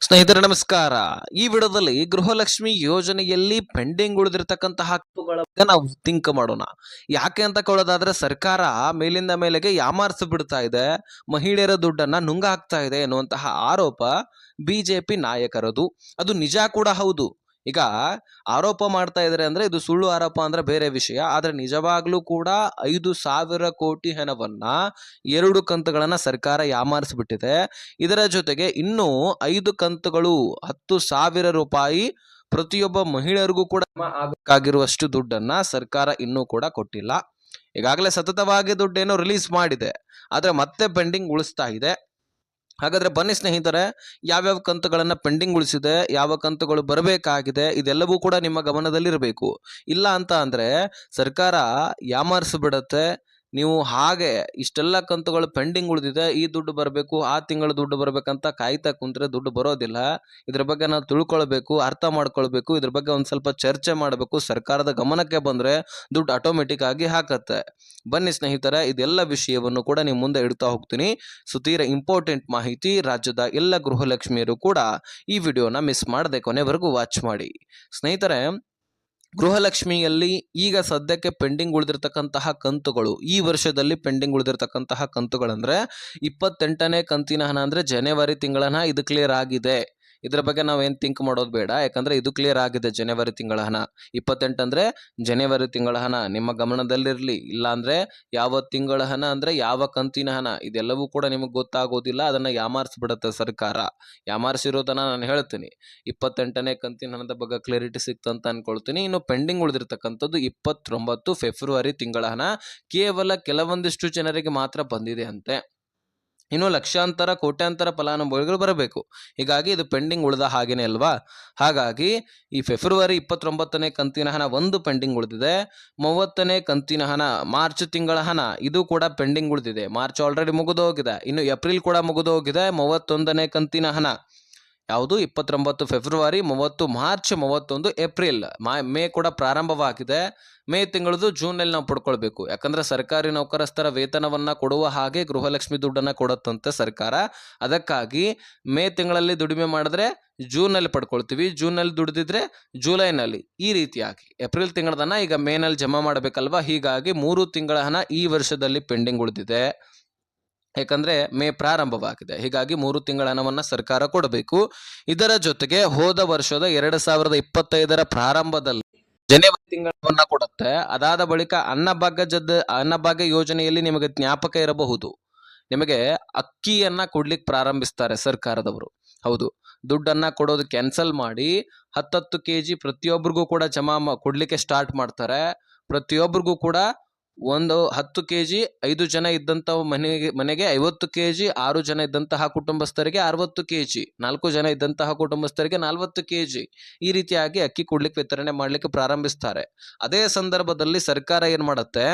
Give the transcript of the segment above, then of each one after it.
ಸ್ನೇಹಿತರೆ ನಮಸ್ಕಾರ. ಈ ವಿಡಿಯೋದಲ್ಲಿ ಗೃಹಲಕ್ಷ್ಮಿ ಯೋಜನೆಯಲ್ಲಿ ಪೆಂಡಿಂಗ್ ಉಳಿದಿರತಕ್ಕಂತಹ ಹಕ್ಕುಗಳ ಬಗ್ಗೆ ನಾವು ಥಿಂಕ್ ಮಾಡೋಣ. ಯಾಕೆ ಅಂತ ಕೇಳೋದಾದ್ರೆ ಸರ್ಕಾರ ಮೇಲಿಂದ ಮೇಲೆಗೆ ಯಾಮಾರಿಸಿ ಬಿಡ್ತಾ ಇದೆ, ಮಹಿಳೆಯರ ದುಡ್ಡನ್ನ ನುಂಗ ಹಾಕ್ತಾ ಇದೆ ಎನ್ನುವಂತಹ ಆರೋಪ ಬಿಜೆಪಿ ನಾಯಕರದು. ಅದು ನಿಜ ಕೂಡ ಹೌದು. ಈಗ ಆರೋಪ ಮಾಡ್ತಾ ಇದ್ದಾರೆ ಅಂದ್ರೆ ಇದು ಸುಳ್ಳು ಆರೋಪ ಅಂದ್ರೆ ಬೇರೆ ವಿಷಯ. ಆದ್ರೆ ನಿಜವಾಗ್ಲೂ ಕೂಡ 5,000 ಕೋಟಿ ಹಣವನ್ನ 2 ಕಂತುಗಳನ್ನ ಸರ್ಕಾರ ಯಾಮಾರಿಸಿಬಿಟ್ಟಿದೆ. ಇದರ ಜೊತೆಗೆ ಇನ್ನೂ 5 ಕಂತುಗಳು 10,000 ರೂಪಾಯಿ ಪ್ರತಿಯೊಬ್ಬ ಮಹಿಳೆಯರಿಗೂ ಕೂಡ ಆಗಬೇಕಾಗಿರುವಷ್ಟು ದುಡ್ಡನ್ನ ಸರ್ಕಾರ ಇನ್ನೂ ಕೂಡ ಕೊಟ್ಟಿಲ್ಲ. ಈಗಾಗಲೇ ಸತತವಾಗಿ ದುಡ್ಡೇನೋ ರಿಲೀಸ್ ಮಾಡಿದೆ, ಆದ್ರೆ ಮತ್ತೆ ಪೆಂಡಿಂಗ್ ಉಳಿಸ್ತಾ ಇದೆ. ಹಾಗಾದ್ರೆ ಬನ್ನಿ ಸ್ನೇಹಿತರೆ, ಯಾವ್ಯಾವ ಕಂತುಗಳನ್ನ ಪೆಂಡಿಂಗ್ ಉಳಿಸಿದೆ, ಯಾವ ಕಂತುಗಳು ಬರಬೇಕಾಗಿದೆ, ಇದೆಲ್ಲವೂ ಕೂಡ ನಿಮ್ಮ ಗಮನದಲ್ಲಿರಬೇಕು. ಇಲ್ಲ ಅಂತ ಅಂದ್ರೆ ಸರ್ಕಾರ ಯಾಮಾರಿಸಿಬಿಡತ್ತೆ. ನೀವು ಹಾಗೆ ಇಷ್ಟೆಲ್ಲ ಕಂತುಗಳು ಪೆಂಡಿಂಗ್ ಉಳಿದಿದೆ, ಈ ದುಡ್ಡು ಬರಬೇಕು, ಆ ತಿಂಗಳ ದುಡ್ಡು ಬರ್ಬೇಕಂತ ಕಾಯ್ತಾ ಕುಂತ್ರೆ ದುಡ್ಡು ಬರೋದಿಲ್ಲ. ಇದ್ರ ಬಗ್ಗೆ ನಾವು ತಿಳ್ಕೊಳ್ಬೇಕು, ಅರ್ಥ ಮಾಡ್ಕೊಳ್ಬೇಕು, ಇದ್ರ ಬಗ್ಗೆ ಒಂದ್ ಸ್ವಲ್ಪ ಚರ್ಚೆ ಮಾಡಬೇಕು. ಸರ್ಕಾರದ ಗಮನಕ್ಕೆ ಬಂದ್ರೆ ದುಡ್ಡು ಆಟೋಮೆಟಿಕ್ ಆಗಿ ಹಾಕತ್ತೆ. ಬನ್ನಿ ಸ್ನೇಹಿತರೆ, ಇದೆಲ್ಲ ವಿಷಯವನ್ನು ಕೂಡ ನಿಮ್ಮ ಮುಂದೆ ಇಡ್ತಾ ಹೋಗ್ತೀನಿ. ಸುತೀರ ಇಂಪಾರ್ಟೆಂಟ್ ಮಾಹಿತಿ. ರಾಜ್ಯದ ಎಲ್ಲ ಗೃಹಲಕ್ಷ್ಮಿಯರು ಕೂಡ ಈ ವಿಡಿಯೋನ ಮಿಸ್ ಮಾಡದೆ ಕೊನೆವರೆಗೂ ವಾಚ್ ಮಾಡಿ. ಸ್ನೇಹಿತರೆ, ಗೃಹಲಕ್ಷ್ಮಿಯಲ್ಲಿ ಈಗ ಸದ್ಯಕ್ಕೆ ಪೆಂಡಿಂಗ್ ಉಳಿದಿರ್ತಕ್ಕಂತಹ ಕಂತುಗಳು, ಈ ವರ್ಷದಲ್ಲಿ ಪೆಂಡಿಂಗ್ ಉಳಿದಿರ್ತಕ್ಕಂತಹ ಕಂತುಗಳಂದ್ರೆ 28ನೇ ಕಂತಿನ ಹಣ ಅಂದ್ರೆ ಜನವರಿ ತಿಂಗಳ ಹಣ ಇದು ಕ್ಲಿಯರ್ ಆಗಿದೆ. ಇದ್ರ ಬಗ್ಗೆ ನಾವೇನು ಥಿಂಕ್ ಮಾಡೋದು ಬೇಡ, ಯಾಕಂದ್ರೆ ಇದು ಕ್ಲಿಯರ್ ಆಗಿದೆ. ಜನವರಿ ತಿಂಗಳ ಹಣ 28 ಅಂದ್ರೆ ಜನವರಿ ತಿಂಗಳ ಹಣ ನಿಮ್ಮ ಗಮನದಲ್ಲಿರಲಿ. ಇಲ್ಲ ಅಂದ್ರೆ ಯಾವ ತಿಂಗಳ ಹಣ ಅಂದ್ರೆ ಯಾವ ಕಂತಿನ ಹಣ ಇದೆಲ್ಲವೂ ಕೂಡ ನಿಮಗೆ ಗೊತ್ತಾಗೋದಿಲ್ಲ. ಅದನ್ನ ಯಾಮಾರಿಸ್ಬಿಡುತ್ತೆ ಸರ್ಕಾರ. ಯಾಮಾರಿಸಿರೋದನ್ನ ನಾನು ಹೇಳ್ತೀನಿ. 28ನೇ ಕಂತಿನ ಹಣದ ಬಗ್ಗೆ ಕ್ಲಾರಿಟಿ ಸಿಕ್ತಂತ ಅನ್ಕೊಳ್ತೀನಿ. ಇನ್ನು ಪೆಂಡಿಂಗ್ ಉಳಿದಿರ್ತಕ್ಕಂಥದ್ದು 29 ಫೆಬ್ರವರಿ ತಿಂಗಳ ಹಣ ಕೇವಲ ಕೆಲವೊಂದಿಷ್ಟು ಜನರಿಗೆ ಮಾತ್ರ ಬಂದಿದೆ ಅಂತೆ. ಇನ್ನು ಲಕ್ಷಾಂತರ ಕೋಟ್ಯಾಂತರ ಫಲಾನುಭವಿಗಳು ಬರಬೇಕು. ಹೀಗಾಗಿ ಇದು ಪೆಂಡಿಂಗ್ ಉಳಿದ ಹಾಗೇನೆ ಅಲ್ವಾ. ಹಾಗಾಗಿ ಈ ಫೆಬ್ರವರಿ 29ನೇ ಕಂತಿನ ಹಣ ಒಂದು ಪೆಂಡಿಂಗ್ ಉಳಿದಿದೆ. 30ನೇ ಕಂತಿನ ಹಣ ಮಾರ್ಚ್ ತಿಂಗಳ ಹಣ ಇದು ಕೂಡ ಪೆಂಡಿಂಗ್ ಉಳಿದಿದೆ. ಮಾರ್ಚ್ ಆಲ್ರೆಡಿ ಮುಗಿದು ಹೋಗಿದೆ. ಇನ್ನು ಏಪ್ರಿಲ್ ಕೂಡ ಮುಗಿದು ಹೋಗಿದೆ. 31ನೇ ಕಂತಿನ ಹಣ ಯಾವುದು 29 ಫೆಬ್ರವರಿ, 30 ಮಾರ್ಚ್, 31 ಏಪ್ರಿಲ್, ಮೇ ಕೂಡ ಪ್ರಾರಂಭವಾಗಿದೆ. ಮೇ ತಿಂಗಳದು ಜೂನ್ನಲ್ಲಿ ನಾವು ಪಡ್ಕೊಳ್ಬೇಕು. ಯಾಕಂದ್ರೆ ಸರ್ಕಾರಿ ನೌಕರಸ್ಥರ ವೇತನವನ್ನ ಕೊಡುವ ಹಾಗೆ ಗೃಹಲಕ್ಷ್ಮಿ ದುಡ್ಡನ್ನ ಕೊಡುತ್ತಂತೆ ಸರ್ಕಾರ. ಅದಕ್ಕಾಗಿ ಮೇ ತಿಂಗಳಲ್ಲಿ ದುಡಿಮೆ ಮಾಡಿದ್ರೆ ಜೂನ್ನಲ್ಲಿ ಪಡ್ಕೊಳ್ತೀವಿ, ಜೂನ್ನಲ್ಲಿ ದುಡಿದಿದ್ರೆ ಜುಲೈನಲ್ಲಿ, ಈ ರೀತಿಯಾಗಿ ಏಪ್ರಿಲ್ ತಿಂಗಳದನ್ನ ಈಗ ಮೇನಲ್ಲಿ ಜಮಾ ಮಾಡಬೇಕಲ್ವಾ. ಹೀಗಾಗಿ 3 ತಿಂಗಳ ಹಣ ಈ ವರ್ಷದಲ್ಲಿ ಪೆಂಡಿಂಗ್ ಉಳಿದಿದೆ. ಯಾಕಂದ್ರೆ ಮೇ ಪ್ರಾರಂಭವಾಗಿದೆ. ಹೀಗಾಗಿ 3 ತಿಂಗಳ ಹಣವನ್ನ ಸರ್ಕಾರ ಕೊಡಬೇಕು. ಇದರ ಜೊತೆಗೆ ಹೋದ ವರ್ಷದ 2025 ಪ್ರಾರಂಭದಲ್ಲಿ ಜನವರಿ ತಿಂಗಳವನ್ನ ಕೊಡುತ್ತೆ. ಅದಾದ ಬಳಿಕ ಅನ್ನಭಾಗ್ಯ ಯೋಜನೆಯಲ್ಲಿ ನಿಮಗೆ ಜ್ಞಾಪಕ ಇರಬಹುದು, ನಿಮಗೆ ಅಕ್ಕಿಯನ್ನ ಕೊಡ್ಲಿಕ್ಕೆ ಪ್ರಾರಂಭಿಸ್ತಾರೆ ಸರ್ಕಾರದವರು. ಹೌದು, ದುಡ್ಡನ್ನ ಕೊಡೋದು ಕ್ಯಾನ್ಸಲ್ ಮಾಡಿ 10 kg ಪ್ರತಿಯೊಬ್ಬರಿಗೂ ಕೂಡ ಜಮಾ ಕೊಡ್ಲಿಕ್ಕೆ ಸ್ಟಾರ್ಟ್ ಮಾಡ್ತಾರೆ. ಪ್ರತಿಯೊಬ್ಬರಿಗೂ ಕೂಡ 10 kg 5 ಜನ ಇದ್ದಂತಹ ಮನೆಗೆ 50 kg, 6 ಜನ ಇದ್ದಂತಹ ಕುಟುಂಬಸ್ಥರಿಗೆ 60 kg, 4 ಜನ ಇದ್ದಂತಹ ಕುಟುಂಬಸ್ಥರಿಗೆ 40 kg, ಈ ರೀತಿಯಾಗಿ ಅಕ್ಕಿ ಕೊಡ್ಲಿಕ್ಕೆ ವಿತರಣೆ ಮಾಡ್ಲಿಕ್ಕೆ ಪ್ರಾರಂಭಿಸ್ತಾರೆ. ಅದೇ ಸಂದರ್ಭದಲ್ಲಿ ಸರ್ಕಾರ ಏನ್ ಮಾಡುತ್ತೆ,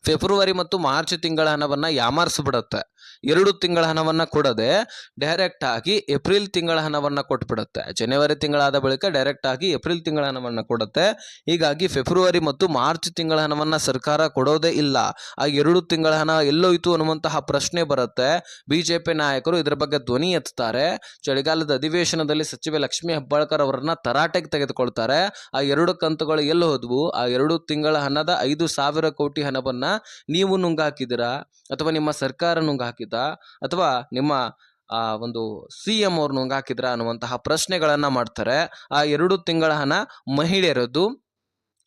ಫೆಬ್ರವರಿ ಮತ್ತು ಮಾರ್ಚ್ ತಿಂಗಳ ಹಣವನ್ನ ಯಾಮಾರಿಸ್ಬಿಡುತ್ತೆ. 2 ತಿಂಗಳ ಹಣವನ್ನ ಕೊಡದೆ ಡೈರೆಕ್ಟ್ ಆಗಿ ಏಪ್ರಿಲ್ ತಿಂಗಳ ಹಣವನ್ನ ಕೊಟ್ಬಿಡುತ್ತೆ. ಜನವರಿ ತಿಂಗಳಾದ ಬಳಿಕ ಡೈರೆಕ್ಟ್ ಆಗಿ ಏಪ್ರಿಲ್ ತಿಂಗಳ ಹಣವನ್ನ ಕೊಡುತ್ತೆ. ಹೀಗಾಗಿ ಫೆಬ್ರವರಿ ಮತ್ತು ಮಾರ್ಚ್ ತಿಂಗಳ ಹಣವನ್ನ ಸರ್ಕಾರ ಕೊಡೋದೇ ಇಲ್ಲ. ಆ 2 ತಿಂಗಳ ಹಣ ಎಲ್ಲೋಯ್ತು ಅನ್ನುವಂತಹ ಪ್ರಶ್ನೆ ಬರುತ್ತೆ. ಬಿಜೆಪಿ ನಾಯಕರು ಇದರ ಬಗ್ಗೆ ಧ್ವನಿ ಎತ್ತುತ್ತಾರೆ. ಚಳಿಗಾಲದ ಅಧಿವೇಶನದಲ್ಲಿ ಸಚಿವೆ ಲಕ್ಷ್ಮೀ ಹೆಬ್ಬಾಳ್ಕರ್ ಅವರನ್ನ ತರಾಟೆಗೆ ತೆಗೆದುಕೊಳ್ತಾರೆ. ಆ 2 ಕಂತುಗಳು ಎಲ್ಲಿ ಹೋದ್ವು, ಆ 2 ತಿಂಗಳ ಹಣದ 5,000 ಕೋಟಿ ಹಣವನ್ನ ನೀವು ನುಂಗಾಕಿದ್ದೀರಾ, ಅಥವಾ ನಿಮ್ಮ ಸರ್ಕಾರ ನುಂಗಾಕಿದ, ಅಥವಾ ನಿಮ್ಮ ಒಂದು CM ಅವ್ರು ನುಂಗಾಕಿದ್ರ ಅನ್ನುವಂತಹ ಪ್ರಶ್ನೆಗಳನ್ನ ಮಾಡ್ತಾರೆ. ಆ 2 ತಿಂಗಳ ಹಣ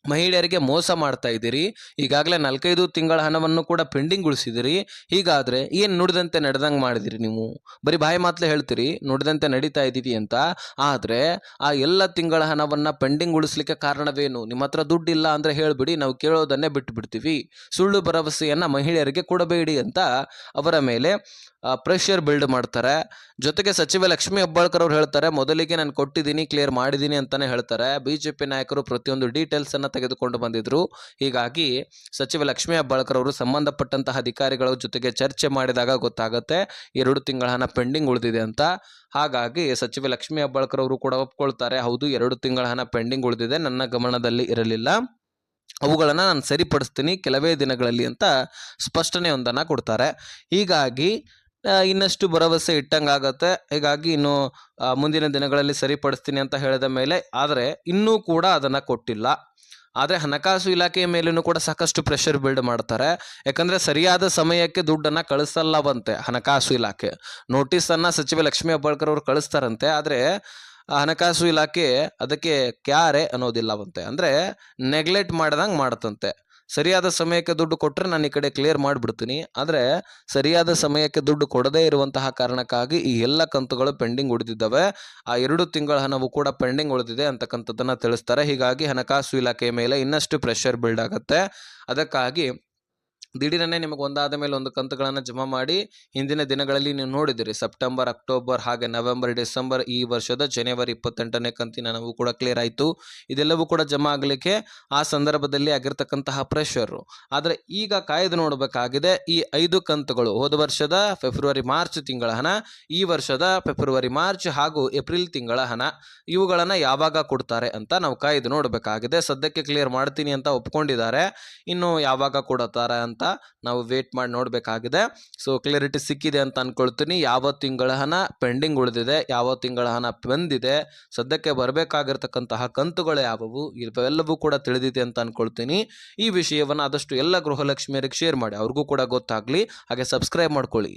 ಮಹಿಳೆಯರಿಗೆ ಮೋಸ ಮಾಡ್ತಾ ಇದ್ದೀರಿ. ಈಗಾಗಲೇ 4-5 ತಿಂಗಳ ಹಣವನ್ನು ಕೂಡ ಪೆಂಡಿಂಗ್ ಉಳಿಸಿದಿರಿ. ಹೀಗಾದ್ರೆ ಏನ್ ನುಡಿದಂತೆ ನಡೆದಂಗೆ ಮಾಡಿದಿರಿ ನೀವು? ಬರೀ ಬಾಯಿ ಮಾತಲೇ ಹೇಳ್ತೀರಿ ನುಡಿದಂತೆ ನಡೀತಾ ಇದ್ದೀವಿ ಅಂತ. ಆದ್ರೆ ಆ ಎಲ್ಲ ತಿಂಗಳ ಹಣವನ್ನ ಪೆಂಡಿಂಗ್ ಉಳಿಸ್ಲಿಕ್ಕೆ ಕಾರಣವೇನು? ನಿಮ್ಮ ಹತ್ರ ದುಡ್ಡು ಇಲ್ಲ ಅಂದ್ರೆ ಹೇಳ್ಬಿಡಿ, ನಾವು ಕೇಳೋದನ್ನೇ ಬಿಟ್ಟು ಬಿಡ್ತೀವಿ. ಸುಳ್ಳು ಭರವಸೆಯನ್ನ ಮಹಿಳೆಯರಿಗೆ ಕೊಡಬೇಡಿ ಅಂತ ಅವರ ಮೇಲೆ ಪ್ರೆಷರ್ ಬಿಲ್ಡ್ ಮಾಡ್ತಾರೆ. ಜೊತೆಗೆ ಸಚಿವ ಲಕ್ಷ್ಮೀ ಹೆಬ್ಬಾಳ್ಕರ್ ಅವರು ಹೇಳ್ತಾರೆ, ಮೊದಲಿಗೆ ನಾನು ಕೊಟ್ಟಿದ್ದೀನಿ, ಕ್ಲಿಯರ್ ಮಾಡಿದ್ದೀನಿ ಅಂತಾನೆ ಹೇಳ್ತಾರೆ. ಬಿಜೆಪಿ ನಾಯಕರು ಪ್ರತಿಯೊಂದು ಡೀಟೇಲ್ಸ್ ಅನ್ನ ತೆಗೆದುಕೊಂಡು ಬಂದಿದ್ರು. ಹೀಗಾಗಿ ಸಚಿವ ಲಕ್ಷ್ಮೀ ಹೆಬ್ಬಾಳ್ಕರ್ ಅವರು ಸಂಬಂಧಪಟ್ಟಂತಹ ಅಧಿಕಾರಿಗಳ ಜೊತೆಗೆ ಚರ್ಚೆ ಮಾಡಿದಾಗ ಗೊತ್ತಾಗುತ್ತೆ 2 ತಿಂಗಳ ಹಣ ಪೆಂಡಿಂಗ್ ಉಳಿದಿದೆ ಅಂತ. ಹಾಗಾಗಿ ಸಚಿವ ಲಕ್ಷ್ಮೀ ಹೆಬ್ಬಾಳ್ಕರ್ ಅವರು ಕೂಡ ಒಪ್ಕೊಳ್ತಾರೆ, ಹೌದು 2 ತಿಂಗಳ ಹಣ ಪೆಂಡಿಂಗ್ ಉಳಿದಿದೆ, ನನ್ನ ಗಮನದಲ್ಲಿ ಇರಲಿಲ್ಲ, ಅವುಗಳನ್ನ ನಾನು ಸರಿಪಡಿಸ್ತೀನಿ ಕೆಲವೇ ದಿನಗಳಲ್ಲಿ ಅಂತ ಸ್ಪಷ್ಟನೆಯೊಂದನ್ನು ಕೊಡ್ತಾರೆ. ಹೀಗಾಗಿ ಇನ್ನಷ್ಟು ಭರವಸೆ ಇಟ್ಟಂಗಾಗತ್ತೆ. ಹೀಗಾಗಿ ಇನ್ನು ಮುಂದಿನ ದಿನಗಳಲ್ಲಿ ಸರಿಪಡಿಸ್ತೀನಿ ಅಂತ ಹೇಳಿದ ಮೇಲೆ ಆದರೆ ಇನ್ನೂ ಕೂಡ ಅದನ್ನು ಕೊಟ್ಟಿಲ್ಲ. ಆದರೆ ಹಣಕಾಸು ಇಲಾಖೆಯ ಮೇಲೂ ಕೂಡ ಸಾಕಷ್ಟು ಪ್ರೆಷರ್ ಬಿಲ್ಡ್ ಮಾಡ್ತಾರೆ. ಯಾಕಂದರೆ ಸರಿಯಾದ ಸಮಯಕ್ಕೆ ದುಡ್ಡನ್ನು ಕಳಿಸಲ್ಲವಂತೆ ಹಣಕಾಸು ಇಲಾಖೆ. ನೋಟಿಸನ್ನು ಸಚಿವ ಲಕ್ಷ್ಮೀ ಹೆಬ್ಬಾಳ್ಕರ್ ಅವರು ಕಳಿಸ್ತಾರಂತೆ. ಆದರೆ ಹಣಕಾಸು ಇಲಾಖೆ ಅದಕ್ಕೆ ಕ್ಯಾರೆ ಅನ್ನೋದಿಲ್ಲವಂತೆ. ಅಂದರೆ ನೆಗ್ಲೆಕ್ಟ್ ಮಾಡ್ದಂಗೆ ಮಾಡತ್ತಂತೆ. ಸರಿಯಾದ ಸಮಯಕ್ಕೆ ದುಡ್ಡು ಕೊಟ್ಟರೆ ನಾನು ಈ ಕಡೆ ಕ್ಲಿಯರ್ ಮಾಡಿಬಿಡ್ತೀನಿ. ಆದರೆ ಸರಿಯಾದ ಸಮಯಕ್ಕೆ ದುಡ್ಡು ಕೊಡದೇ ಇರುವಂತಹ ಕಾರಣಕ್ಕಾಗಿ ಈ ಎಲ್ಲ ಕಂತುಗಳು ಪೆಂಡಿಂಗ್ ಉಳಿದಿದ್ದಾವೆ. ಆ 2 ತಿಂಗಳ ಹಣವು ಕೂಡ ಪೆಂಡಿಂಗ್ ಉಳಿದಿದೆ ಅಂತಕ್ಕಂಥದ್ದನ್ನು ತಿಳಿಸ್ತಾರೆ. ಹೀಗಾಗಿ ಹಣಕಾಸು ಇಲಾಖೆಯ ಮೇಲೆ ಇನ್ನಷ್ಟು ಪ್ರೆಷರ್ ಬಿಲ್ಡ್ ಆಗುತ್ತೆ. ಅದಕ್ಕಾಗಿ ದಿಢೀರನೆ ನಿಮಗೆ ಒಂದಾದ ಮೇಲೆ ಒಂದು ಕಂತುಗಳನ್ನು ಜಮಾ ಮಾಡಿ ಹಿಂದಿನ ದಿನಗಳಲ್ಲಿ ನೀವು ನೋಡಿದಿರಿ. ಸೆಪ್ಟೆಂಬರ್, ಅಕ್ಟೋಬರ್, ಹಾಗೆ ನವೆಂಬರ್, ಡಿಸೆಂಬರ್, ಈ ವರ್ಷದ ಜನವರಿ 28ನೇ ಕಂತಿನ ಹಣವು ಕೂಡ ಕ್ಲಿಯರ್ ಆಯಿತು. ಇದೆಲ್ಲವೂ ಕೂಡ ಜಮಾ ಆಗಲಿಕ್ಕೆ ಆ ಸಂದರ್ಭದಲ್ಲಿ ಆಗಿರ್ತಕ್ಕಂತಹ ಪ್ರೆಷರು. ಆದರೆ ಈಗ ಕಾಯ್ದು ನೋಡಬೇಕಾಗಿದೆ. ಈ 5 ಕಂತುಗಳು ಹೋದ ವರ್ಷದ ಫೆಬ್ರವರಿ ಮಾರ್ಚ್ ತಿಂಗಳ ಹಣ, ಈ ವರ್ಷದ ಫೆಬ್ರವರಿ ಮಾರ್ಚ್ ಹಾಗೂ ಏಪ್ರಿಲ್ ತಿಂಗಳ ಹಣ, ಇವುಗಳನ್ನು ಯಾವಾಗ ಕೊಡ್ತಾರೆ ಅಂತ ನಾವು ಕಾಯ್ದು ನೋಡಬೇಕಾಗಿದೆ. ಸದ್ಯಕ್ಕೆ ಕ್ಲಿಯರ್ ಮಾಡ್ತೀನಿ ಅಂತ ಒಪ್ಕೊಂಡಿದ್ದಾರೆ. ಇನ್ನು ಯಾವಾಗ ಕೊಡುತ್ತಾರೆ ಅಂತ ನಾವು ವೇಟ್ ಮಾಡಿ ನೋಡಬೇಕಾಗಿದೆ. ಸೊ ಕ್ಲಿಯರಿಟಿ ಸಿಕ್ಕಿದೆ ಅಂತ ಅನ್ಕೊಳ್ತೀನಿ. ಯಾವ ತಿಂಗಳ ಹಣ ಪೆಂಡಿಂಗ್ ಉಳಿದಿದೆ, ಯಾವ ತಿಂಗಳ ಹಣ ಬಂದಿದೆ, ಸದ್ಯಕ್ಕೆ ಬರಬೇಕಾಗಿರ್ತಕ್ಕಂತಹ ಕಂತುಗಳು ಯಾವುವು, ಇವೆಲ್ಲವೂ ಕೂಡ ತಿಳಿದಿದೆ ಅಂತ ಅನ್ಕೊಳ್ತೀನಿ. ಈ ವಿಷಯವನ್ನು ಆದಷ್ಟು ಎಲ್ಲ ಗೃಹಲಕ್ಷ್ಮಿಯರಿಗೆ ಶೇರ್ ಮಾಡಿ, ಅವ್ರಿಗೂ ಕೂಡ ಗೊತ್ತಾಗಲಿ. ಹಾಗೆ ಸಬ್ಸ್ಕ್ರೈಬ್ ಮಾಡ್ಕೊಳ್ಳಿ.